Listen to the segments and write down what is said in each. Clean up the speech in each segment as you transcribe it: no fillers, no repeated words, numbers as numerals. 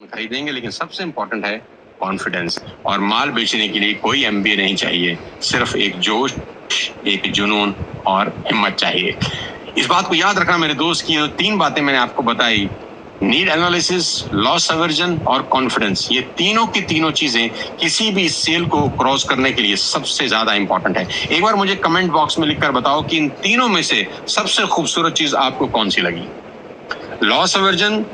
खरीदेंगे, लेकिन सबसे इंपॉर्टेंट है कॉन्फिडेंस। और माल बेचने के लिए कोई एमबीए नहीं चाहिए, सिर्फ एक जोश, एक जुनून और हिम्मत चाहिए। इस बात को याद रखना मेरे दोस्त की, 3 बातें मैंने आपको बताई, नीड एनालिसिस, लॉस अवर्जन और कॉन्फिडेंस, ये तीनों की तीनों चीजें किसी भी सेल को क्रॉस करने के लिए सबसे ज्यादा इंपॉर्टेंट है। एक बार मुझे कमेंट बॉक्स में लिखकर बताओ कि इन तीनों में से सबसे खूबसूरत चीज आपको कौन सी लगी। लॉस अवर्जन,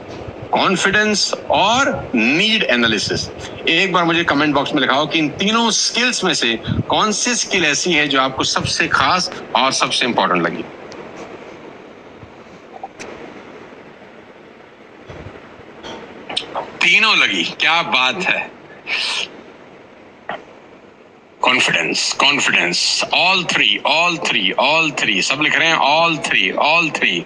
कॉन्फिडेंस और नीड एनालिसिस। एक बार मुझे कमेंट बॉक्स में लिखाओ कि इन तीनों स्किल्स में से कौन सी स्किल ऐसी है जो आपको सबसे खास और सबसे इंपॉर्टेंट लगी। तीनों लगी, क्या बात है। कॉन्फिडेंस, कॉन्फिडेंस, ऑल थ्री, सब लिख रहे हैं ऑल थ्री।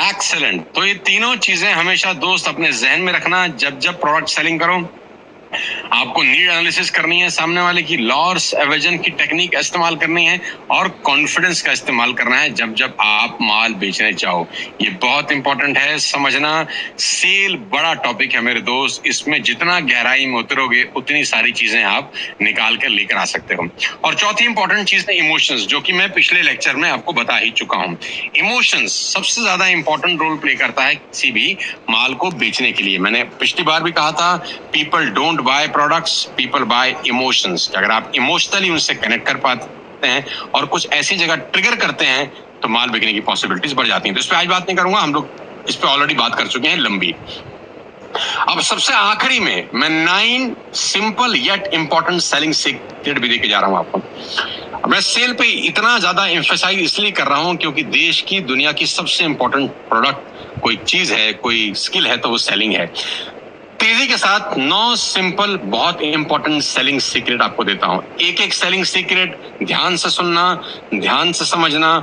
एक्सेलेंट। तो ये तीनों चीजें हमेशा दोस्त अपने जहन में रखना। जब प्रोडक्ट सेलिंग करो, आपको नीड एनालिसिस करनी है, सामने वाले की लॉस एवर्जन की टेक्निक इस्तेमाल करनी है और कॉन्फिडेंस का इस्तेमाल करना है जब आप माल बेचने चाहो। ये बहुत इंपॉर्टेंट है समझना। सेल बड़ा टॉपिक है मेरे दोस्त, इसमें जितना गहराई में उतरोगे उतनी सारी चीजें आप निकाल कर लेकर आ सकते हो। और चौथी इंपॉर्टेंट चीज है इमोशंस, जो कि मैं पिछले लेक्चर में आपको बता ही चुका हूं। इमोशंस सबसे ज्यादा इंपॉर्टेंट रोल प्ले करता है किसी भी माल को बेचने के लिए। मैंने पिछली बार भी कहा था, people don't by products, people bye emotions. अगर आप इमोशनली उनसे कनेक्ट कर पाते हैं और कुछ ऐसी जगह ट्रिगर करते हैं तो माल बिकने की पॉसिबिलिटीज बढ़ जाती हैं। तो इस पे आज बात नहीं करूंगा, हम लोग इस पे ऑलरेडी बात कर चुके हैं लंबी। अब सबसे आखिरी में मैं 9 simple yet important selling secret भी देके जा रहा हूं आपको। मैं सेल पे इतना ज्यादा एम्फेसाइज इसलिए कर रहा हूं क्योंकि देश की, दुनिया की सबसे इंपॉर्टेंट प्रोडक्ट कोई चीज है, कोई स्किल है तो वो सेलिंग है। तेजी के साथ 9 सिंपल बहुत इंपॉर्टेंट सेलिंग सीक्रेट आपको देता हूं। एक सेलिंग सीक्रेट ध्यान से सुनना, ध्यान से समझना